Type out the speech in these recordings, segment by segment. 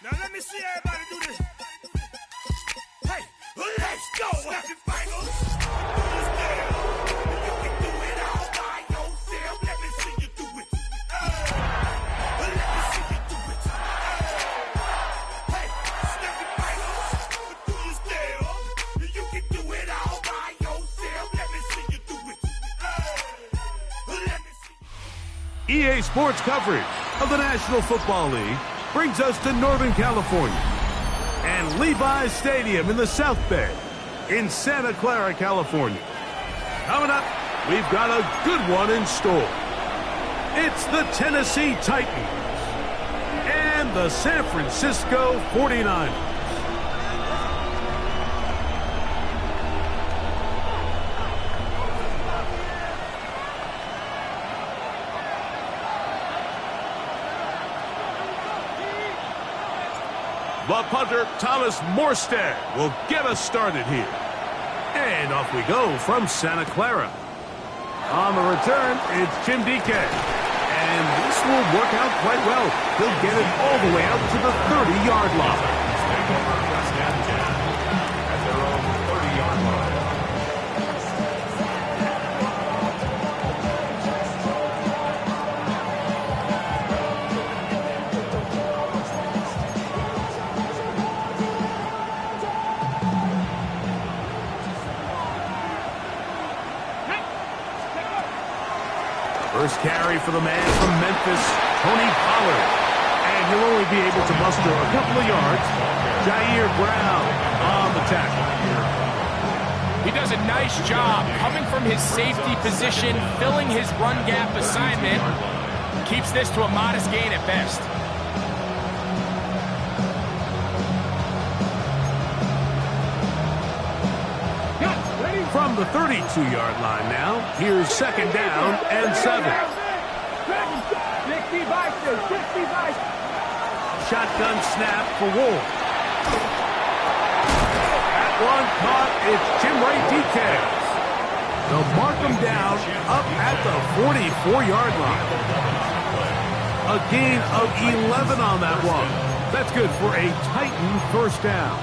Now let me see everybody do this. Hey, let's go. Snap your fingers. You can do it all by yourself. Let me see you do it. Let me see you do it. Hey, snap your fingers. Do your step. You can do it all by yourself. Let me see you do it. Let me see. EA Sports coverage of the National Football League brings us to Northern California and Levi's Stadium in the South Bay in Santa Clara, California. Coming up, we've got a good one in store. It's the Tennessee Titans and the San Francisco 49ers. The punter, Thomas Morstead, will get us started here. And off we go from Santa Clara. On the return, it's Jim DK. And this will work out quite well. He'll get it all the way out to the 30-yard line. At their own 30-yard line. First carry for the man from Memphis, Tony Pollard. And he'll only be able to muster a couple of yards. Jair Brown on the tackle. He does a nice job coming from his safety position, filling his run gap assignment. Keeps this to a modest gain at best. From the 32-yard line now, here's second down and 7. Shotgun snap for Ward. That one caught. It's Jim Ray Details. They'll mark him down up at the 44-yard line. A gain of 11 on that one. That's good for a Titan first down.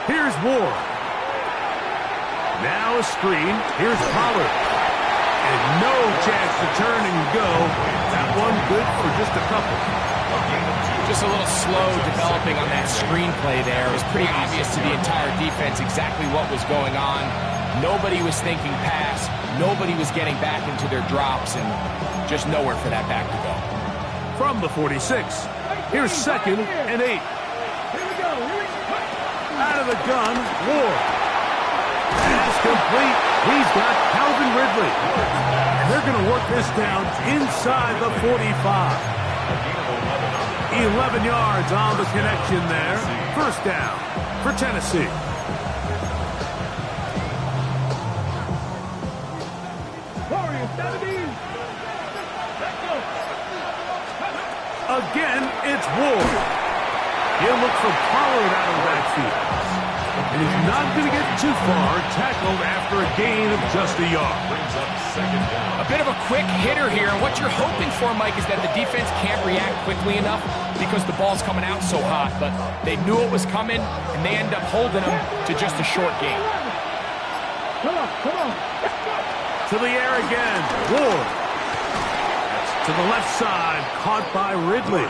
Here's Ward. Now a screen. Here's Pollard. And no chance to turn and go. That one good for just a couple. Just a little slow developing on that screenplay there. It was pretty obvious to the entire defense exactly what was going on. Nobody was thinking pass. Nobody was getting back into their drops, and just nowhere for that back to go. From the 46, here's second and 8. Out of the gun, Ward. Pass complete. He's got Calvin Ridley. And they're going to work this down inside the 45. 11 yards on the connection there. First down for Tennessee. Again, it's Ward. He'll look for Pollard out of the backfield. And he's not going to get too far, tackled after a gain of just a yard. A bit of a quick hitter here, and what you're hoping for, Mike, is that the defense can't react quickly enough because the ball's coming out so hot, but they knew it was coming, and they end up holding them to just a short gain. Come on. To the air again, Ward. To the left side, caught by Ridley.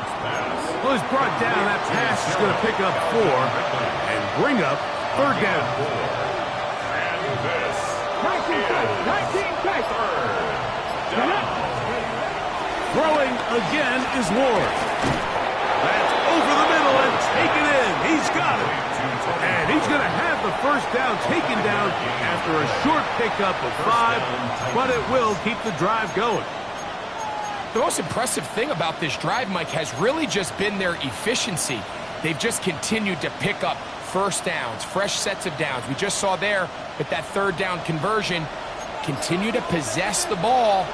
Well, he's brought down. That pass is going to pick up 4 and bring up third down. And this 19 Throwing again is Ward. That's over the middle and taken in. He's got it. And he's going to have the first down taken down after a short pickup of 5, but it will keep the drive going. The most impressive thing about this drive, Mike, has really just been their efficiency. They've just continued to pick up first downs, fresh sets of downs. We just saw there with that third down conversion, continue to possess the ball.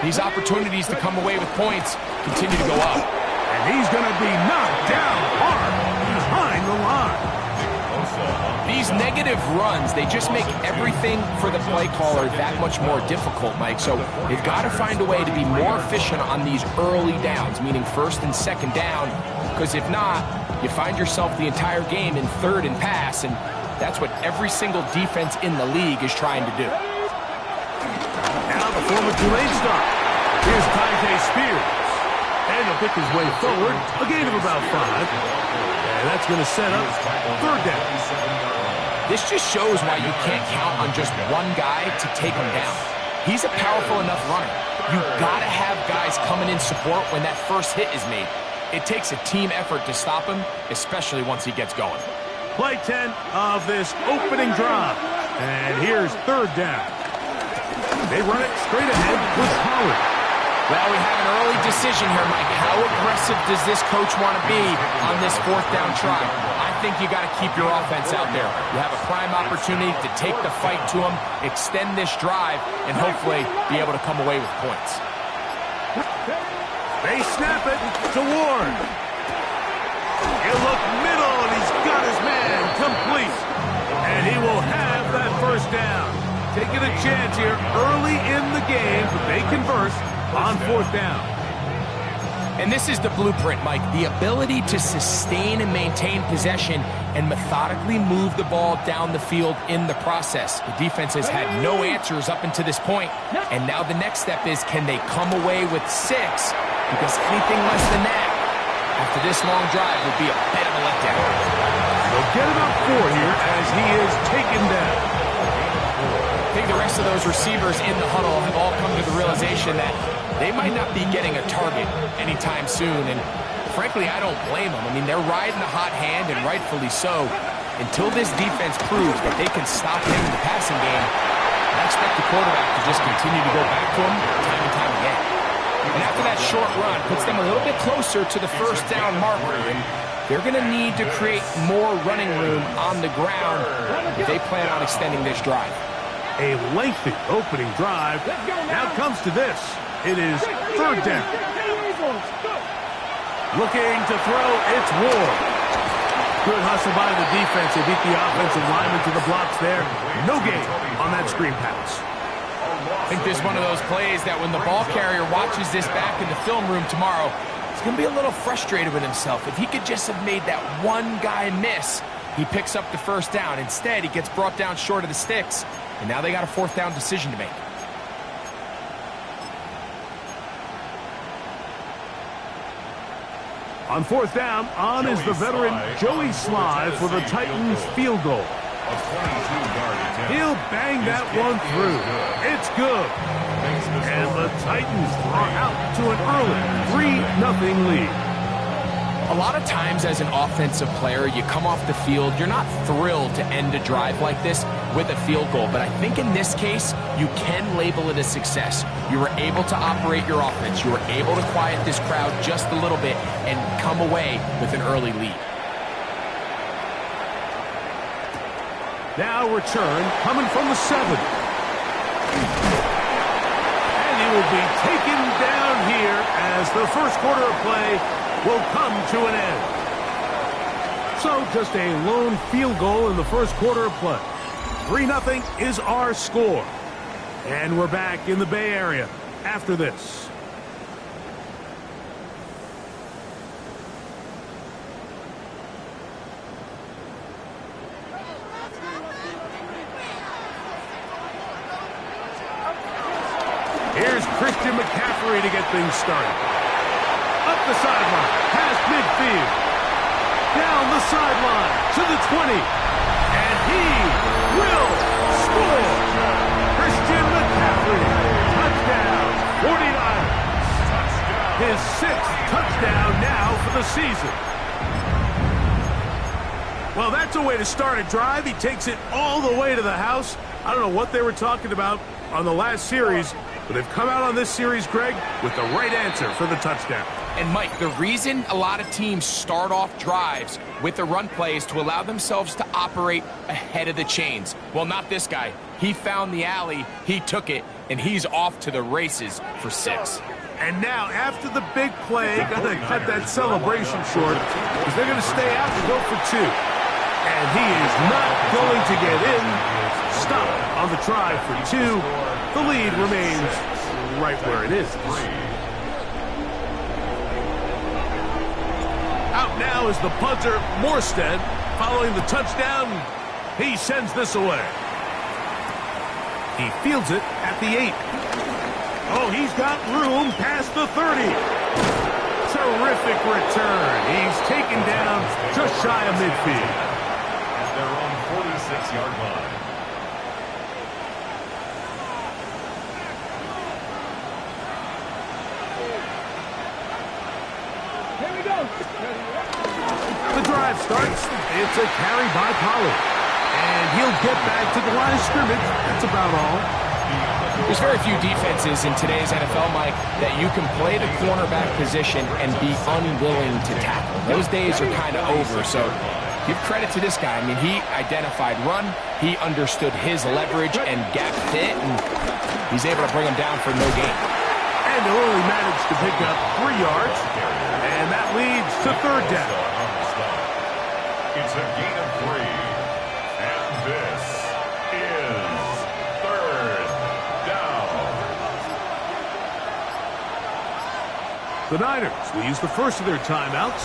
These opportunities to come away with points continue to go up. And he's going to be knocked down hard behind the line. These negative runs, they just make everything for the play caller that much more difficult, Mike. So they've got to find a way to be more efficient on these early downs, meaning first and second down, because if not, you find yourself the entire game in third and pass, and that's what every single defense in the league is trying to do. Now the former Tulane star. Here's Tyjae Spears. And he'll pick his way forward, a gain of about 5. And that's going to set up third down. This just shows why you can't count on just one guy to take him down. He's a powerful enough runner. You've got to have guys coming in support when that first hit is made. It takes a team effort to stop him, especially once he gets going. Play 10 of this opening drive. And here's third down. They run it straight ahead with Howard. Well, we have an early decision here, Mike. How aggressive does this coach want to be on this fourth down try? I think you got to keep your offense out there. You have a prime opportunity to take the fight to them, extend this drive, and hopefully be able to come away with points. They snap it to Ward. He'll look middle, and he's got his man complete. And he will have that first down. Taking a chance here early in the game, but they convert on fourth down. And this is the blueprint, Mike. The ability to sustain and maintain possession and methodically move the ball down the field in the process. The defense has had no answers up until this point, and now the next step is, can they come away with 6? Because anything less than that, after this long drive, would be a bit of a letdown. They'll get about 4 here as he is taken down. I think the rest of those receivers in the huddle have all come to the realization that they might not be getting a target anytime soon, and frankly, I don't blame them. I mean, they're riding the hot hand, and rightfully so. Until this defense proves that they can stop him in the passing game, I expect the quarterback to just continue to go back to him time and time again. And after that short run, puts them a little bit closer to the first down marker, and they're going to need to create more running room on the ground if they plan on extending this drive. A lengthy opening drive. Now comes to this. It is third down. Looking to throw, it's Ward. Good hustle by the defense. They beat the offensive lineman to the blocks there. No gain on that screen pass. I think this is one of those plays that when the ball carrier watches this back in the film room tomorrow, he's going to be a little frustrated with himself. If he could just have made that one guy miss, he picks up the first down. Instead, he gets brought down short of the sticks, and now they got a fourth down decision to make. On fourth down, on is the veteran Joey Sly for the Titans field goal. He'll bang that one through. It's good. And the Titans are out to an early 3-0 lead. A lot of times as an offensive player, you come off the field, you're not thrilled to end a drive like this with a field goal. But I think in this case, you can label it a success. You were able to operate your offense. You were able to quiet this crowd just a little bit and come away with an early lead. Now return coming from the 7. And he will be taken down here as the first quarter of play will come to an end. So just a lone field goal in the first quarter of play. 3-0 is our score. And we're back in the Bay Area after this. Here's Christian McCaffrey to get things started. Up the sideline, past midfield. Down the sideline to the 20. And he will score. Christian McCaffrey, touchdown, 49ers. His 6th touchdown now for the season. Well, that's a way to start a drive. He takes it all the way to the house. I don't know what they were talking about on the last series, but they've come out on this series, Greg, with the right answer for the touchdown. And Mike, the reason a lot of teams start off drives with the run play is to allow themselves to operate ahead of the chains. Well, not this guy. He found the alley, he took it, and he's off to the races for 6. And now, after the big play, got to cut that celebration short because they're going to stay out and go for 2. And he is not going to get in. Stop on the try for 2. The lead remains right where it is. Out now is the punter, Morstead. Following the touchdown, he sends this away. He fields it at the 8. Oh, he's got room past the 30. Terrific return. He's taken down just shy of midfield. At their own 46-yard line. Here we go. The drive starts. It's a carry by Pollard. And he'll get back to the line of scrimmage. That's about all. There's very few defenses in today's NFL, Mike, that you can play the cornerback position and be unwilling to tackle. Those days are kind of over, so give credit to this guy. I mean, he identified run, he understood his leverage and gap fit, and he's able to bring him down for no gain. And he'll only manage to pick up 3 yards, and that leads to 3rd down. It's a gain of 3, and this is 3rd down. The Niners will use the first of their timeouts.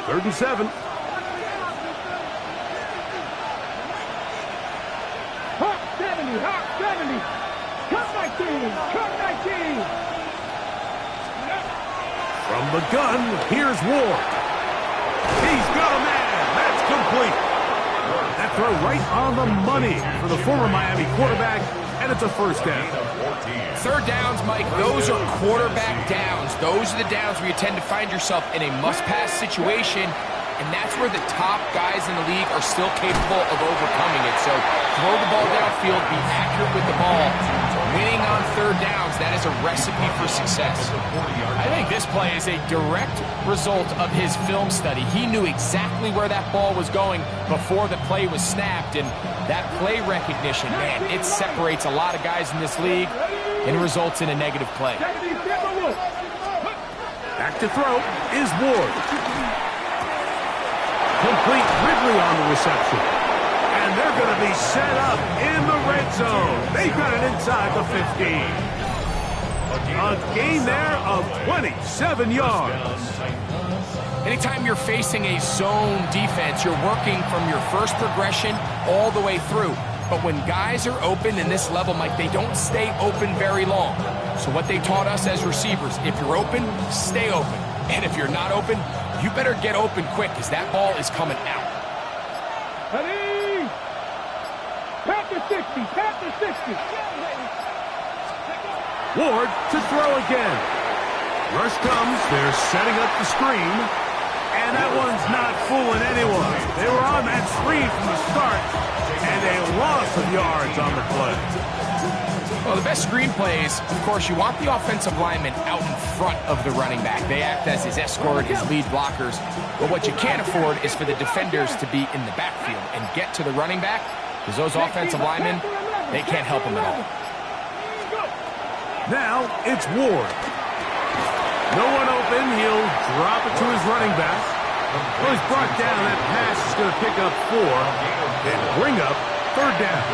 Third and 7. Hawk 70, Hawk 70. Cut 19, cut 19. From the gun, here's Ward. He's got a man. That's complete. That throw right on the money for the former Miami quarterback, and it's a first down. 3rd downs, Mike, those are quarterback downs. Those are the downs where you tend to find yourself in a must-pass situation, and that's where the top guys in the league are still capable of overcoming it. So throw the ball downfield, be accurate with the ball. Winning on 3rd downs, that is a recipe for success. I think this play is a direct result of his film study. He knew exactly where that ball was going before the play was snapped, and that play recognition, man, it separates a lot of guys in this league and results in a negative play. Back to throw is Ward. Complete Ridley on the reception. And they're going to be set up in the red zone. They've got it inside the 15. A gain there of 27 yards. Anytime you're facing a zone defense, you're working from your first progression all the way through. But when guys are open in this level, Mike, they don't stay open very long. So what they taught us as receivers, if you're open, stay open. And if you're not open, you better get open quick because that ball is coming out. Ready? Pat the 60, pat the 60. Ward to throw again. Rush comes, they're setting up the screen. And that one's not fooling anyone. They were on that screen from the start, and a loss of yards on the play. Well, the best screen plays, of course, you want the offensive lineman out in front of the running back. They act as his escort, his lead blockers. But what you can't afford is for the defenders to be in the backfield and get to the running back, because those offensive linemen, they can't help him at all. Now it's Ward. No one open. He'll drop it to his running back. Well, he's brought down. That pass is going to pick up 4 and bring up 3rd down.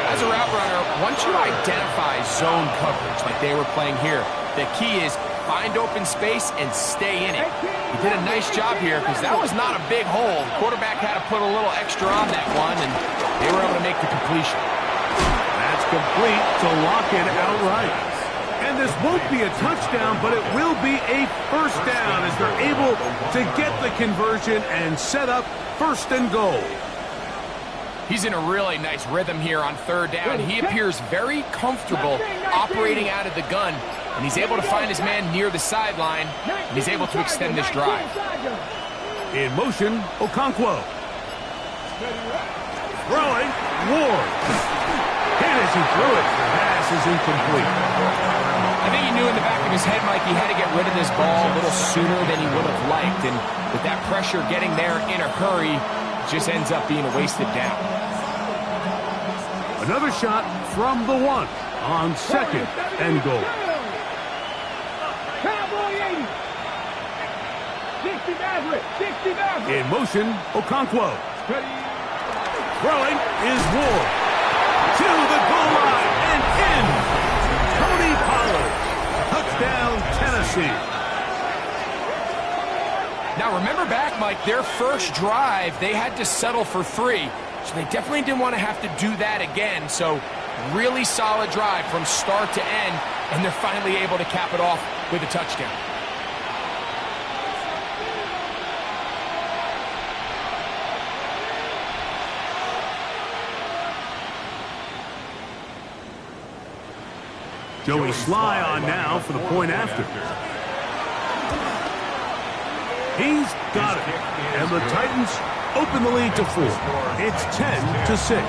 As a route runner, once you identify zone coverage like they were playing here, the key is find open space and stay in it. He did a nice job here because that was not a big hole. The quarterback had to put a little extra on that one, and they were able to make the completion. That's complete to lock it outright. And this won't be a touchdown, but it will be a first down as they're able to get the conversion and set up 1st and goal. He's in a really nice rhythm here on 3rd down. He appears very comfortable operating out of the gun, and he's able to find his man near the sideline, and he's able to extend this drive. In motion, Okonkwo. Throwing, Ward. Hit as he threw it. The pass is incomplete. I think he knew in the back of his head, Mike, he had to get rid of this ball a little sooner than he would have liked. And with that pressure getting there in a hurry, it just ends up being a wasted down. Another shot from the 1. on second and goal. Cowboy 80. 60 Maverick. 60 Maverick. In motion, Okonkwo. Throwing is Ward. To the goal line and in. Tony Pollard. Touchdown, Tennessee. Now, remember back, Mike, their first drive, they had to settle for 3. So they definitely didn't want to have to do that again. So really solid drive from start to end, and they're finally able to cap it off with a touchdown. Joey Sly on now for the point after. He's got it. And the Titans open the lead to 4. It's 10-6.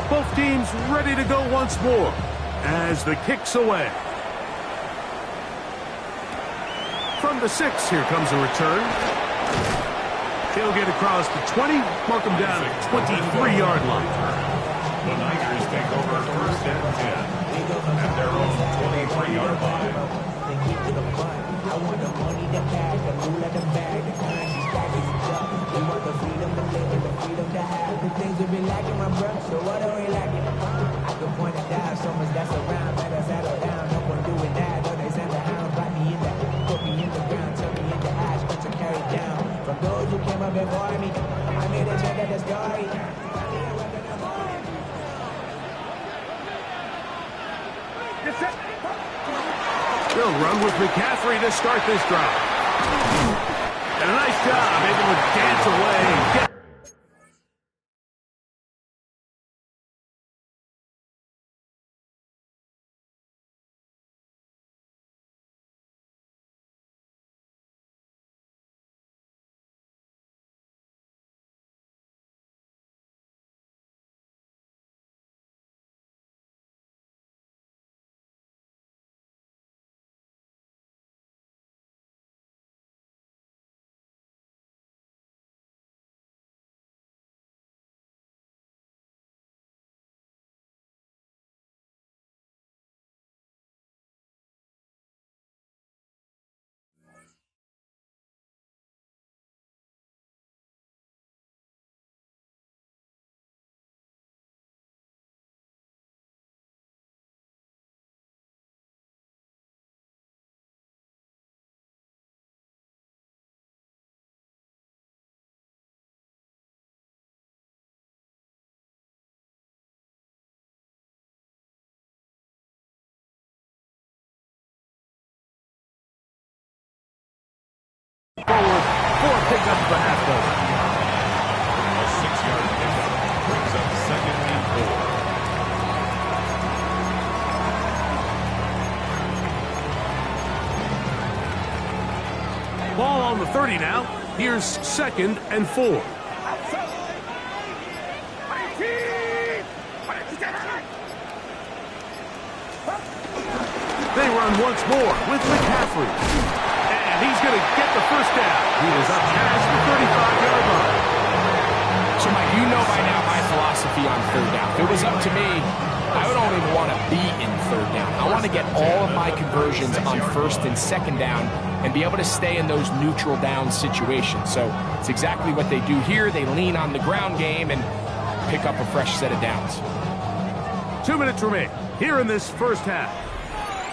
Both teams ready to go once more as the kick's away. From the 6, here comes a return. He'll get across the 20, mark him down at the 23-yard line. The Niners take over first and 10 at their own 23-yard line. I want the money, the cash, the food, the bag, the currency, stack is up. We want the freedom to live and the freedom to have. The things we've been lacking, my brother, so what are we lacking? I can point it down, so much that's around. Better settle down, no one doing that. Though they send the hound, bite me in the, put me in the ground, turn me into ash, but to carry down. From those who came up before me, I made a change of the story. They'll run with McCaffrey to start this drive. And a nice job, able to dance away and get. Forward, 4 pickups for half-court. A 6-yard pickup brings up second and 4. Ball on the 30 now. Here's second and 4. They run once more with McCaffrey. And he's going to get the first down. He is up past the 35-yard line. So, Mike, you know by now my philosophy on third down. If it was up to me, I would only want to be in third down. I want to get all of my conversions on first and second down and be able to stay in those neutral down situations. So it's exactly what they do here. They lean on the ground game and pick up a fresh set of downs. 2 minutes remain here in this first half.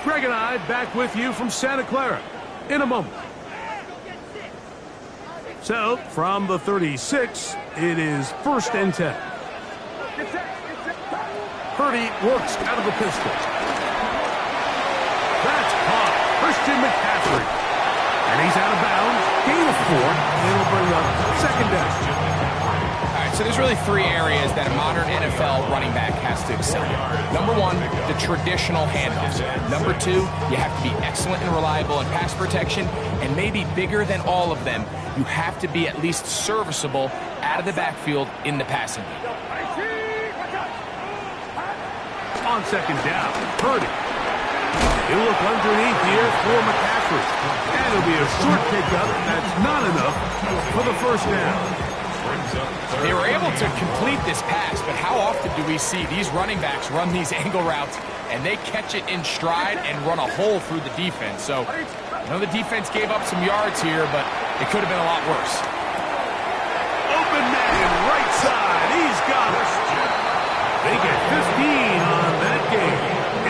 Greg and I back with you from Santa Clara in a moment. So, from the 36, it is first and 10. Purdy works out of the pistol. That's caught. Christian McCaffrey. And he's out of bounds. Gain of 4. It'll bring up second down. All right, So there's really three areas that a modern NFL running back has to excel in. Number one, the traditional handoffs. Number two, you have to be excellent and reliable in pass protection. And maybe bigger than all of them, you have to be at least serviceable out of the backfield in the passing game. On second down, Purdy. He'll look underneath here for McCaffrey. And it'll be a short pickup. That's not enough for the first down. They were able to complete this pass, but how often do we see these running backs run these angle routes and they catch it in stride and run a hole through the defense? So I know the defense gave up some yards here, but it could have been a lot worse. Open man, right side. He's got it. They get 15 on that game.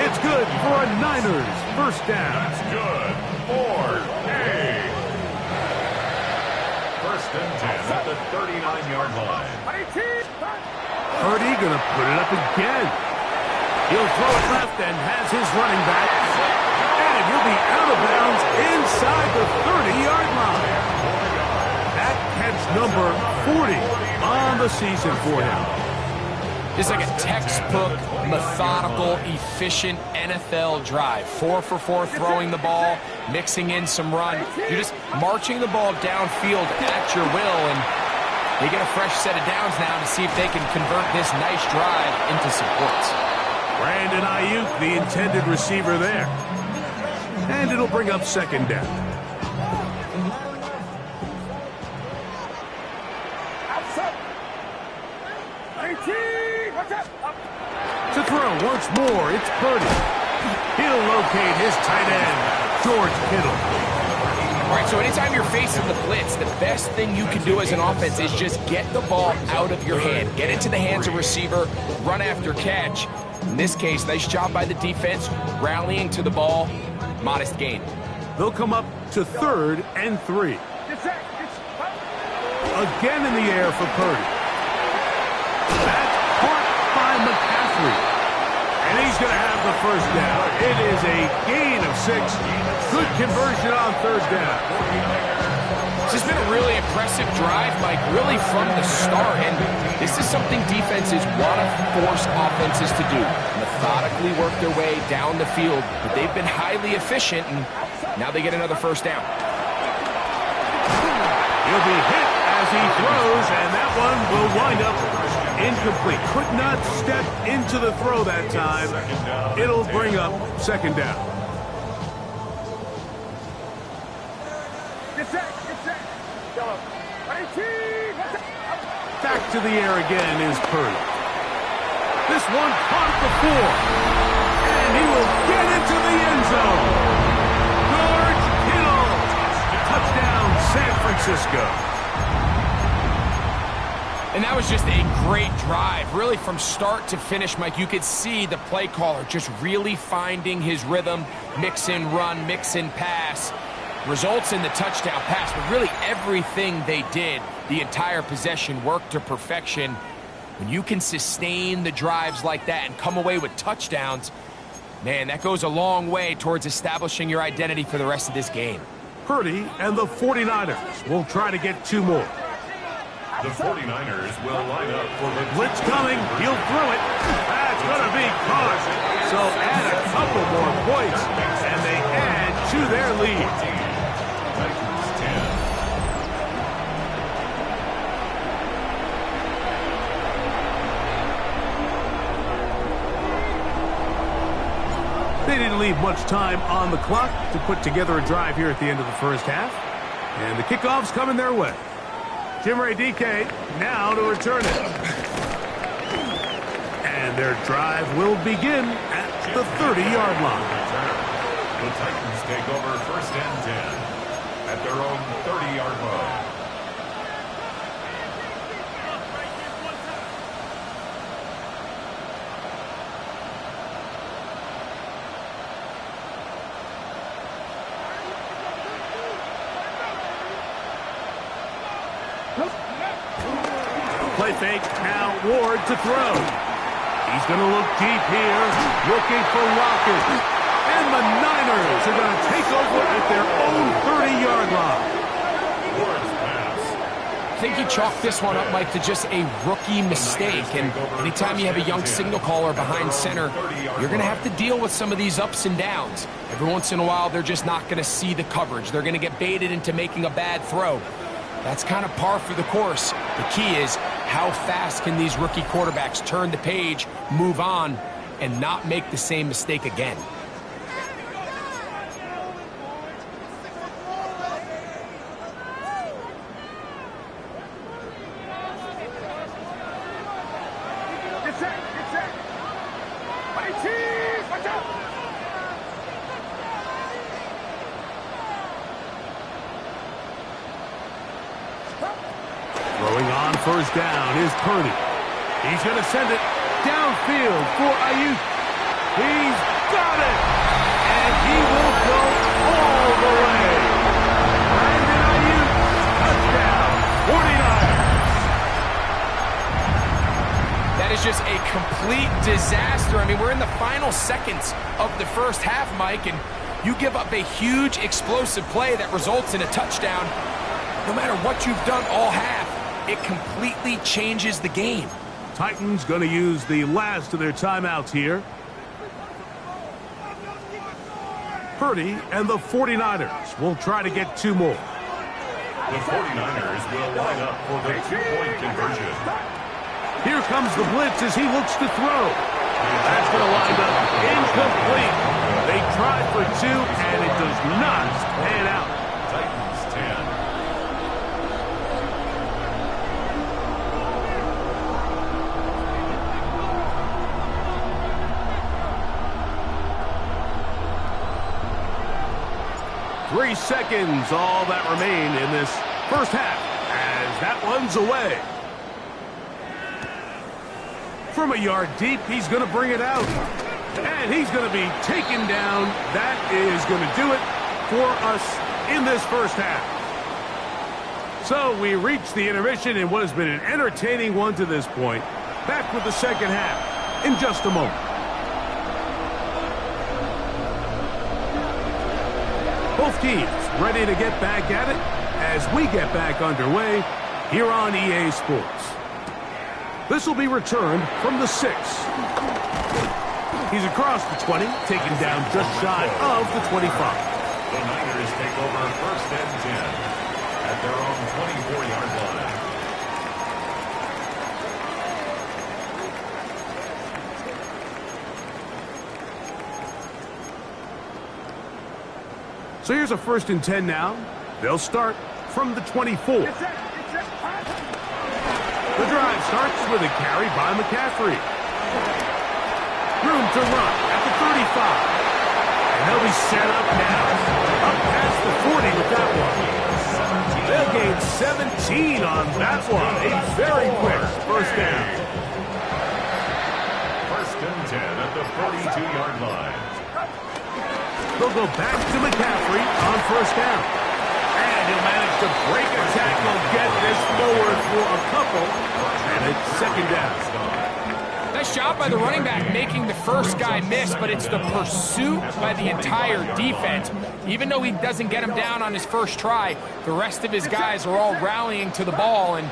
It's good for a Niners first down. That's good for A. First and 10 at the 39-yard line. Purdy gonna put it up again. He'll throw it left and has his running back. And he'll be out of bounds inside the 30-yard line. That catch number 40 on the season for him. It's like a textbook, methodical, efficient NFL drive. 4 for 4 throwing the ball, mixing in some run. You're just marching the ball downfield at your will, and they get a fresh set of downs now to see if they can convert this nice drive into some points. Brandon Ayuk, the intended receiver there. And it'll bring up second down. To throw once more, it's Purdy. He'll locate his tight end, George Kittle. All right, so anytime you're facing the blitz, the best thing you can do as an offense is just get the ball out of your hand. Get into the hands of receiver, run after catch. In this case, nice job by the defense, rallying to the ball, modest gain. They'll come up to 3rd and 3. Again in the air for Purdy. That's caught by McCaffrey. And he's going to have the first down. It is a gain of 6. Good conversion on 3rd down. This has been a really impressive drive, Mike, really from the start. And this is something defenses want to force offenses to do. Methodically work their way down the field. But they've been highly efficient, and now they get another first down. He'll be hit as he throws, and that one will wind up incomplete. Could not step into the throw that time. It'll bring up second down. Back to the air again is Purdy. This one caught before. And he will get into the end zone. George Kittle. Touchdown, San Francisco. And that was just a great drive. Really from start to finish, Mike, you could see the play caller just really finding his rhythm. Mix in run, mix in pass. Results in the touchdown pass. But really everything they did, the entire possession, worked to perfection. When you can sustain the drives like that and come away with touchdowns, man, that goes a long way towards establishing your identity for the rest of this game. Purdy and the 49ers will try to get 2 more. The 49ers will line up for the blitz coming. He'll throw it. That's going to be caught. So add a couple more points, and they add to their lead. They didn't leave much time on the clock to put together a drive here at the end of the first half. And the kickoff's coming their way. Jim Ray DK now to return it. And their drive will begin at the 30-yard line. The Titans take over first and 10 at their own 30-yard line. Play fake, now Ward to throw. He's going to look deep here, looking for Lockett. And the Niners are going to take over at their own 30-yard line. Ward's pass I think you chalk this one up, Mike, to just a rookie mistake. And anytime you have a young signal caller behind center, you're going to have to deal with some of these ups and downs. Every once in a while, they're just not going to see the coverage. They're going to get baited into making a bad throw. That's kind of par for the course. The key is how fast can these rookie quarterbacks turn the page, move on, and not make the same mistake again. Throwing on first down is Purdy. He's going to send it downfield for Ayuk. He's got it! And he will go all the way. Brandon Ayuk, touchdown, 49ers. That is just a complete disaster. I mean, we're in the final seconds of the first half, Mike, and you give up a huge explosive play that results in a touchdown. No matter what you've done all half, it completely changes the game. Titans going to use the last of their timeouts here. Purdy and the 49ers will try to get two more. The 49ers will line up for the two-point conversion. Here comes the blitz as he looks to throw. That's going to wind up incomplete. They tried for two, and it does not pan out. Titans 10. Three seconds, all that remain in this first half, as that one's away. From a yard deep, he's going to bring it out. And he's going to be taken down. That is going to do it for us in this first half. So we reach the intermission in what has been an entertaining one to this point. Back with the second half in just a moment. Both teams ready to get back at it as we get back underway here on EA Sports. This will be returned from the 6. He's across the 20, taken down just shy of the 25. The Niners take over first and 10 at their own 24-yard line. So here's a first and 10 now. They'll start from the 24. The drive starts with a carry by McCaffrey. Room to run at the 35. And they'll be set up now. Up past the 40 with that one. They'll gain 17 on that one. A very quick first down. First and 10 at the 42-yard line. They'll go back to McCaffrey on first down. And he'll manage to break a tackle, get this forward for a couple, and it's second down. Nice job by the running back making the first guy miss, but it's the pursuit by the entire defense. Even though he doesn't get him down on his first try, the rest of his guys are all rallying to the ball, and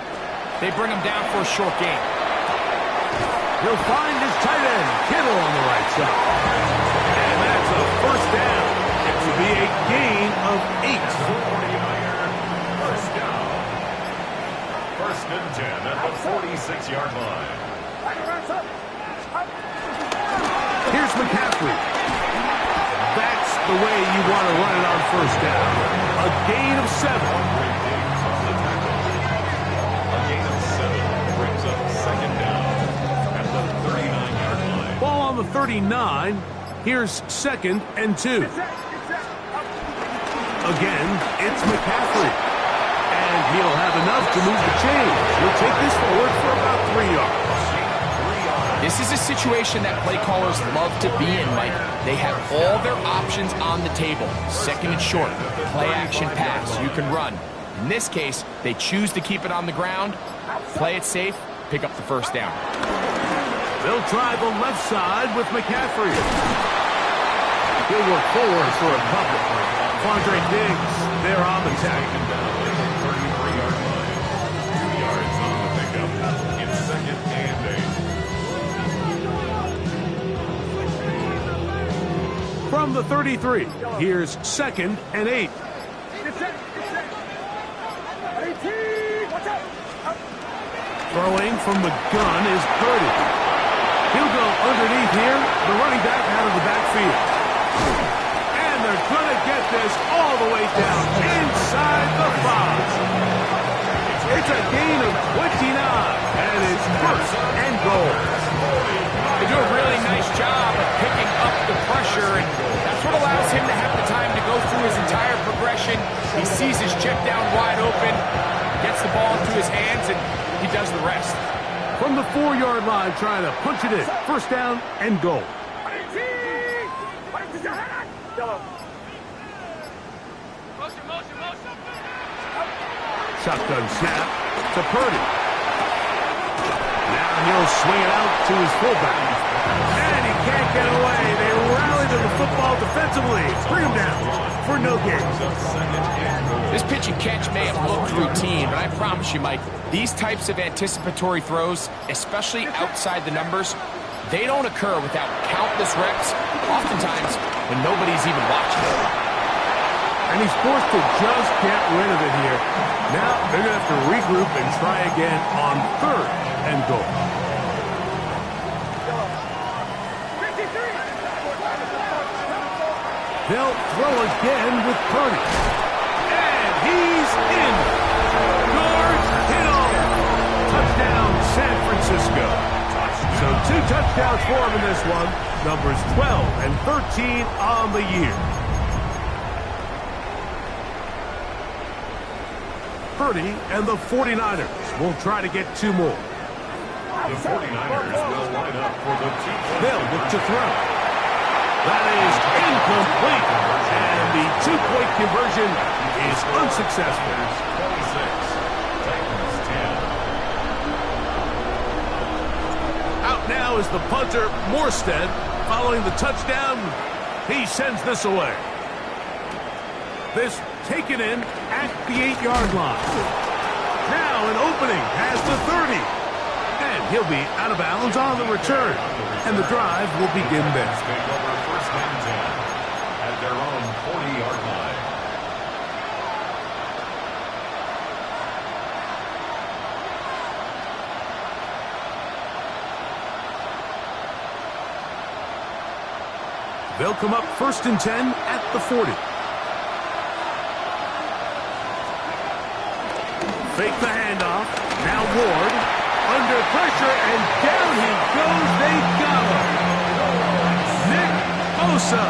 they bring him down for a short gain. He'll find his tight end, Kittle, on the right side. And that's a first down. It will be a gain of 8. First down. First and 10 at the 46-yard line. Here's McCaffrey. That's the way you want to run it on first down. A gain of 7. A gain of 7 brings up second down at the 39-yard line. Ball on the 39. Here's second and 2. Again, it's McCaffrey. And he'll have enough to move the chains. He'll take this forward for about 3 yards. This is a situation that play callers love to be in, Mike. They have all their options on the table. Second and short, play action pass, you can run. In this case, they choose to keep it on the ground, play it safe, pick up the first down. They'll try the left side with McCaffrey. He'll work forward for a couple. Quandre Diggs, they're on the tack. From the 33, here's 2nd and 8. Throwing from the gun is Purdy. He'll go underneath here, the running back out of the backfield. And they're going to get this all the way down inside the 5. It's a gain of 29, and it's 1st and goal. They do a really nice job of picking up the pressure, and that's what allows him to have the time to go through his entire progression. He sees his check down wide open, gets the ball into his hands, and he does the rest. From the 4-yard line, trying to punch it in. 1st down and goal. Shotgun snap to Purdy. Now he'll swing it out to his fullback. And he can't get away. They rally to the football defensively. Bring him down for no gain. This pitch and catch may have looked routine, but I promise you, Mike, these types of anticipatory throws, especially outside the numbers, they don't occur without countless reps, oftentimes when nobody's even watching. And he's forced to just get rid of it here. Now they're going to have to regroup and try again on 3rd and goal. They'll throw again with Purdy. And he's in. George Kittle. Touchdown, San Francisco. So 2 touchdowns for him in this one. Numbers 12 and 13 on the year. Purdy and the 49ers will try to get 2 more. The 49ers will line up for the 2-point. They'll look to throw. That is incomplete. And the 2-point conversion is unsuccessful. 26, Titans 10. Out now is the punter, Morstead. Following the touchdown, he sends this away. This taken in at the 8-yard line. Now an opening past the 30. And he'll be out of bounds on the return. And the drive will begin there. Take over 1st and 10 at their own 40-yard line. They'll come up 1st and 10 at the 40. Fake the handoff. Now Ward under pressure, and down he goes. They got him. Nick Bosa,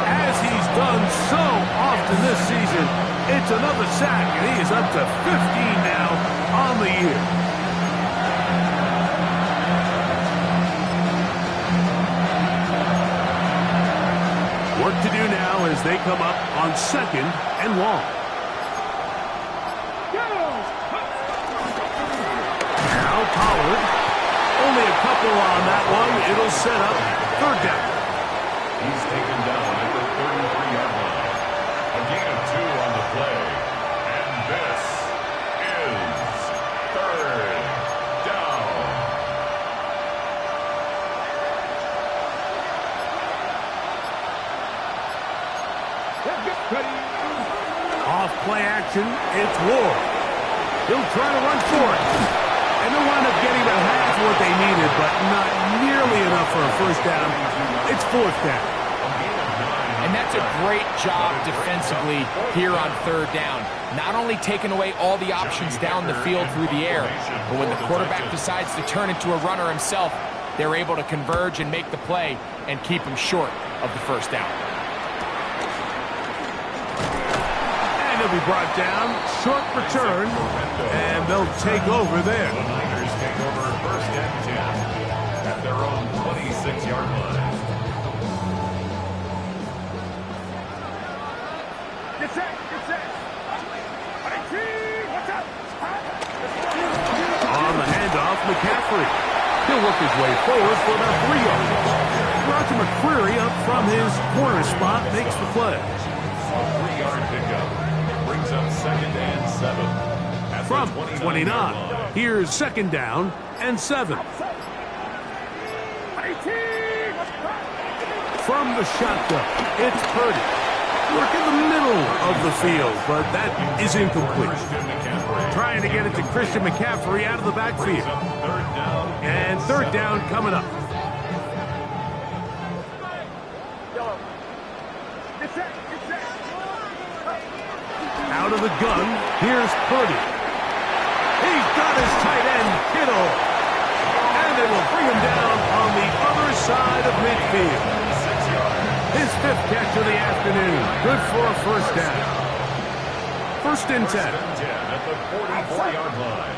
as he's done so often this season, it's another sack, and he is up to 15 now on the year. Work to do now as they come up on 2nd and long. Pollard. Only a couple on that one. It'll set up 3rd down. He's taken down at the 33-yard line. A gain of 2 on the play. And this is 3rd down. Off play action. It's Ward. He'll try to run for it. And they'll wind up getting about half what they needed, but not nearly enough for a 1st down. It's 4th down. And that's a great job defensively here on 3rd down. Not only taking away all the options down the field through the air, but when the quarterback decides to turn into a runner himself, they're able to converge and make the play and keep him short of the 1st down. He'll be brought down, short return, and they'll take over there. The Niners take over 1st and 10 at their own 26-yard line. Get set, get set. On the handoff, McCaffrey. He'll work his way forward for about 3 yards. Roger McCreary up from his corner spot makes the play. A 3-yard pickup. Brings up 2nd and 7. At From the 29, here's 2nd down and 7. from the shotgun. It's Purdy. Work in the middle of the field, but that is incomplete. Trying to get it to Christian McCaffrey out of the backfield. And third down coming up. Out of the gun, here's Purdy. He's got his tight end, Kittle. And it will bring him down on the other side of midfield. His fifth catch of the afternoon. Good for a first down. First and 10. At the 44-yard line.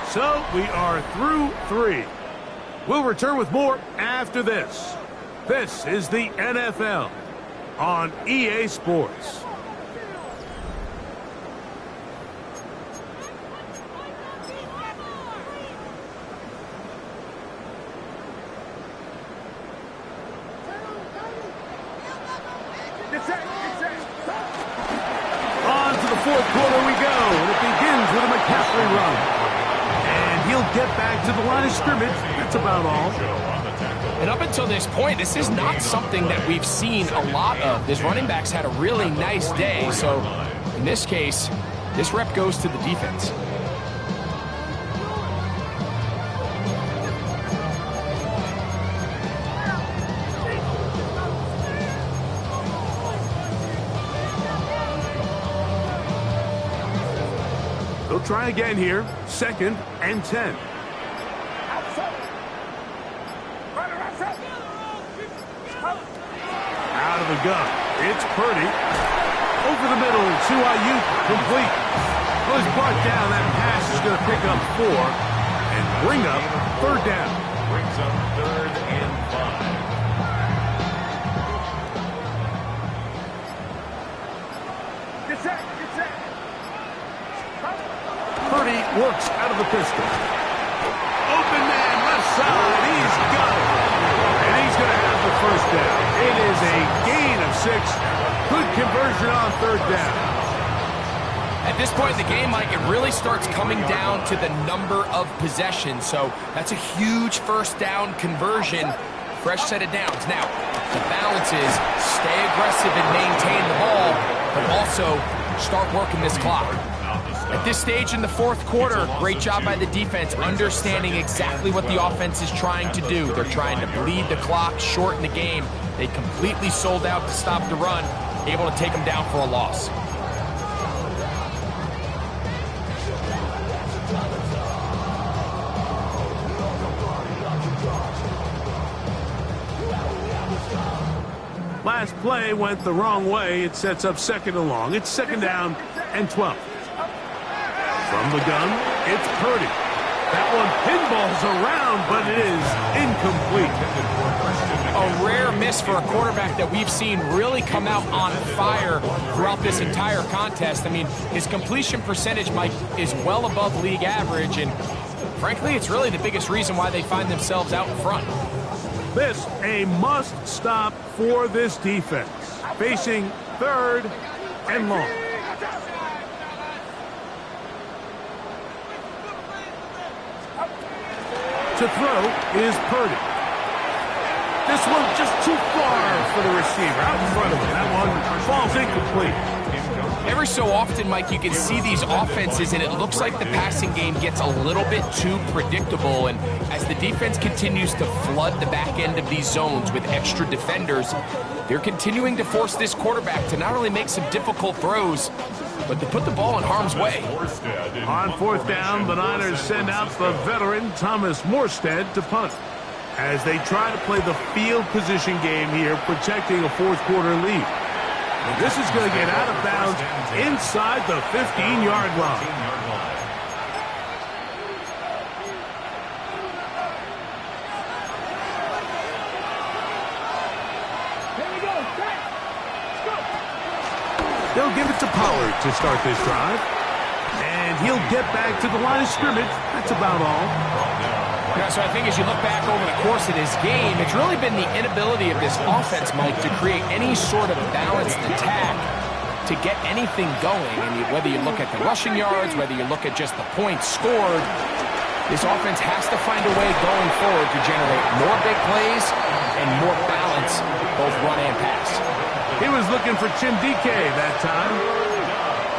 So we are through 3. We'll return with more after this. This is the NFL on EA Sports. On to the fourth quarter we go, and it begins with a McCaffrey run. And he'll get back to the line of scrimmage. That's about all. And up until this point, this is not something that we've seen a lot of. This running back's had a really nice day, so in this case, this rep goes to the defense. They'll try again here. Second and 10. Out of the gun. It's Purdy. Over the middle to Ayuk. Complete. Well, he's brought down. That pass is going to pick up 4 and bring up third down. Brings up 3rd and 5. Purdy works out of the pistol. Open man, left side. He's got it. And he's going to have the first down. It is a gain of 6. Good conversion on third down. At this point in the game, Mike, it really starts coming down to the number of possessions. So that's a huge first down conversion. Fresh set of downs. Now, the balance is stay aggressive and maintain the ball, but also start working this clock. At this stage in the fourth quarter, great job by the defense, understanding exactly what the offense is trying to do. They're trying to bleed the clock, shorten the game. They completely sold out to stop the run, able to take them down for a loss. Last play went the wrong way. It sets up second and long. It's second down and 12. From the gun, it's Purdy. That one pinballs around, but it is incomplete. A rare miss for a quarterback that we've seen really come out on fire throughout this entire contest. I mean, his completion percentage, Mike, is well above league average, and frankly, it's really the biggest reason why they find themselves out in front. This a must stop for this defense. Facing third and long. To throw is Purdy. This one just too far for the receiver. Out in front of him. That one falls incomplete. Every so often, Mike, you can see these offenses, and it looks like the passing game gets a little bit too predictable. And as the defense continues to flood the back end of these zones with extra defenders, they're continuing to force this quarterback to not only make some difficult throws, but to put the ball in harm's way. On fourth down, the Niners send out the veteran Thomas Morstead to punt as they try to play the field position game here, protecting a fourth quarter lead. And this is going to get out of bounds inside the 15-yard line. They'll give it to Pollard to start this drive. And he'll get back to the line of scrimmage. That's about all. Yeah, so I think as you look back over the course of this game, it's really been the inability of this offense, Mike, to create any sort of balanced attack to get anything going. And whether you look at the rushing yards, whether you look at just the points scored, This offense has to find a way going forward to generate more big plays and more balance, both run and pass. He was looking for Chindike that time.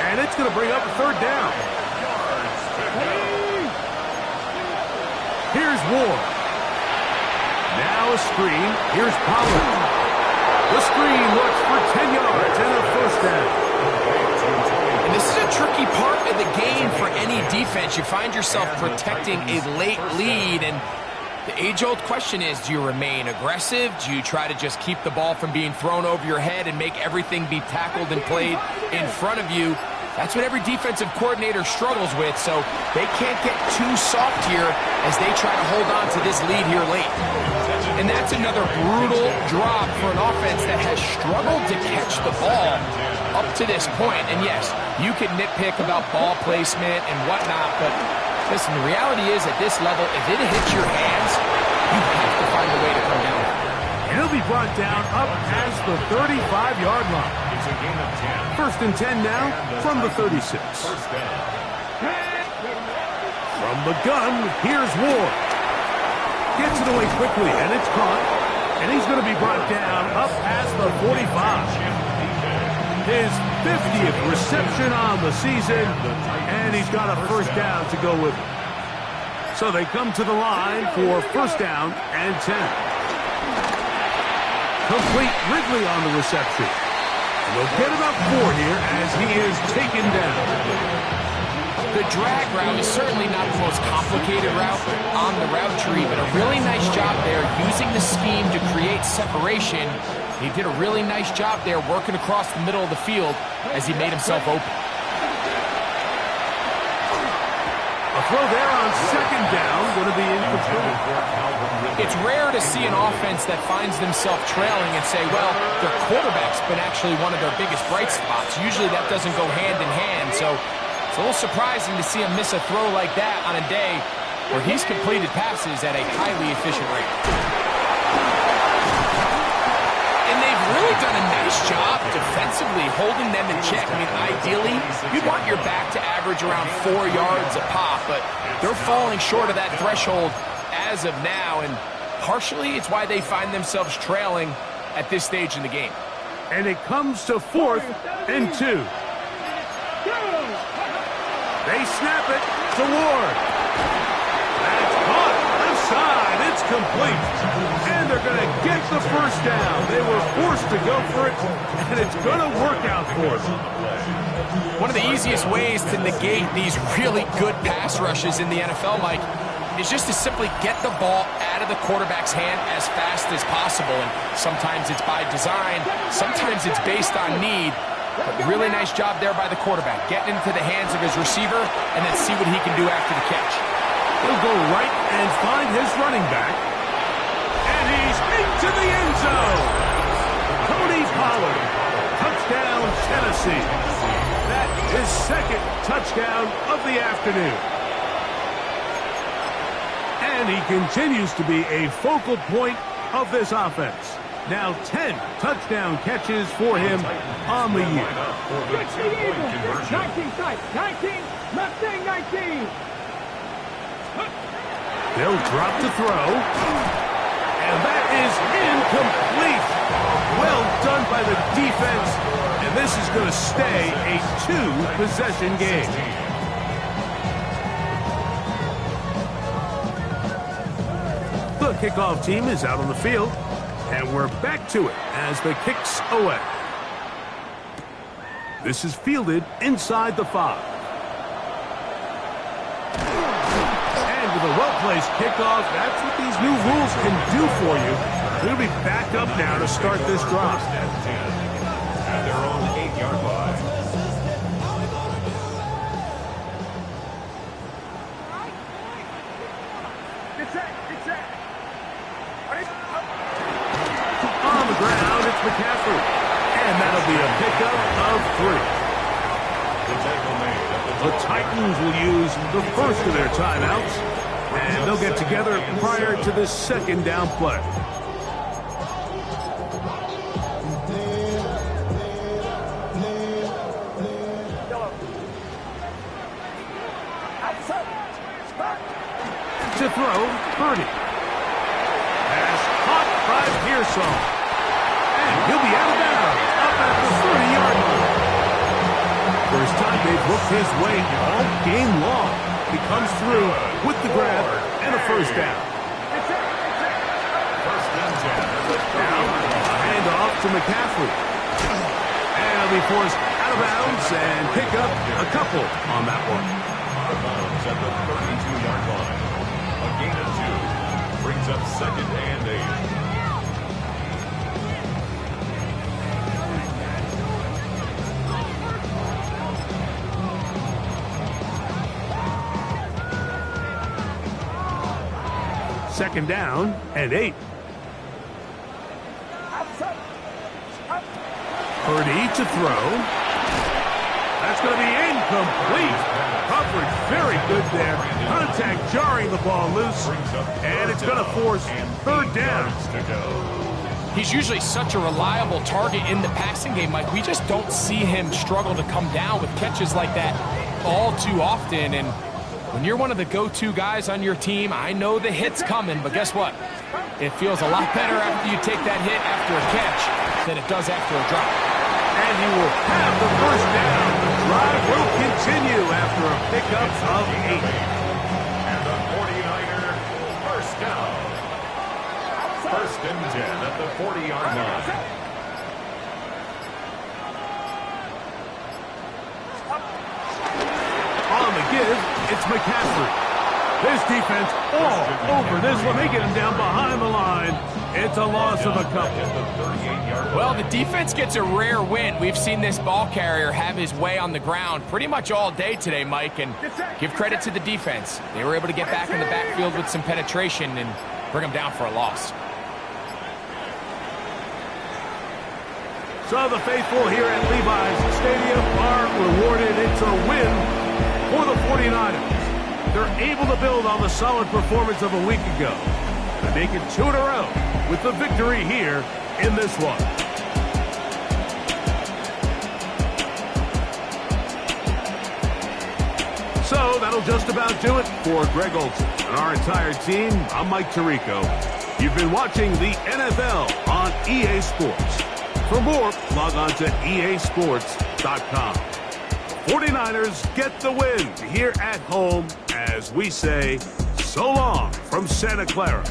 And it's going to bring up a third down. Here's Ward. Now a screen. Here's Pollard. The screen works for 10 yards and a first down. And this is a tricky part of the game for any defense. You find yourself protecting a late lead, and the age-old question is, do you remain aggressive? Do you try to just keep the ball from being thrown over your head and make everything be tackled and played in front of you? That's what every defensive coordinator struggles with, so they can't get too soft here as they try to hold on to this lead here late. And that's another brutal drop for an offense that has struggled to catch the ball up to this point. And yes, you can nitpick about ball placement and whatnot, but listen, the reality is at this level, if it hits your hands, you have to find a way to come down. And he'll be brought down up past the 35-yard line. It's a gain of 10. First and 10 now from the 36. First down. From the gun, here's Ward. Gets it away quickly, and it's caught. And he's going to be brought down up past the 45. His 50th reception on the season, and he's got a first down to go with it. So they come to the line for first down and 10. Complete Ridley on the reception. They'll get about 4 here as he is taken down. The drag route is certainly not the most complicated route on the route tree, but a really nice job there using the scheme to create separation. He did a really nice job there working across the middle of the field as he made himself open. A throw there on second down, going to be incomplete. It's rare to see an offense that finds themselves trailing and say, well, their quarterback's been actually one of their biggest bright spots. Usually that doesn't go hand in hand, so it's a little surprising to see him miss a throw like that on a day where he's completed passes at a highly efficient rate. And they've really done a nice job defensively holding them in check. I mean, ideally, you'd want your back to average around 4 yards a pop, but they're falling short of that threshold as of now, and partially it's why they find themselves trailing at this stage in the game. And it comes to 4th and 2. They snap it to Ward. That's caught inside. It's complete. And they're going to get the first down. They were forced to go for it, and it's going to work out for them. One of the easiest ways to negate these really good pass rushes in the NFL, Mike, is just to simply get the ball out of the quarterback's hand as fast as possible. And sometimes it's by design, sometimes it's based on need. But really nice job there by the quarterback, getting into the hands of his receiver and then see what he can do after the catch. He'll go right and find his running back. And he's into the end zone. Tony Pollard, touchdown Tennessee. That is second touchdown of the afternoon. And he continues to be a focal point of this offense. Now 10 touchdown catches for him on the year. 19 sight, 19, left thing, 19. They'll drop to throw. And that is incomplete. Well done by the defense. And this is going to stay a 2-possession game. The kickoff team is out on the field. And we're back to it as the kick's away. This is fielded inside the 5. And with a well-placed kickoff, that's what these new rules can do for you. We'll be back up now to start this drive. At their own 8-yard line. On the ground, it's McCaffrey. And that'll be a pickup of 3. The Titans will use the first of their timeouts. And they'll get together prior to this second down play. to throw, Purdy. Pass caught by Pearsall. And he'll be out of bounds, up at the 30-yard line. First time they've looked his way all game long. He comes through with the grab and a first down. First and 10. Now, a handoff to McCaffrey. And he'll be forced out of bounds and pick up a couple on that one. Out of bounds at the 32-yard line. A gain of 2 brings up second and 8. Second down and 8. Purdy to throw. That's going to be incomplete. Coverage very good there. Contact jarring the ball loose. And it's going to force third down. He's usually such a reliable target in the passing game, Mike. We just don't see him struggle to come down with catches like that all too often. And when you're one of the go-to guys on your team, I know the hit's coming, but guess what? It feels a lot better after you take that hit after a catch than it does after a drop. And he will have the first down. The drive will continue after a pickup of 8. And the 49er first down. First and 10 at the 40-yard line. On the give, it's McCaffrey. This defense all over this one. They get him down behind the line. It's a loss of a couple. Well, the defense gets a rare win. We've seen this ball carrier have his way on the ground pretty much all day today, Mike, and give credit to the defense. They were able to get back in the backfield with some penetration and bring them down for a loss. So the faithful here at Levi's Stadium are rewarded. It's a win for the 49ers. They're able to build on the solid performance of a week ago and make it 2 in a row with the victory here in this one. So that'll just about do it for Greg Olsen and our entire team. I'm Mike Tirico. You've been watching the NFL on EA Sports. For more, log on to easports.com. 49ers get the win here at home as we say so long from Santa Clara.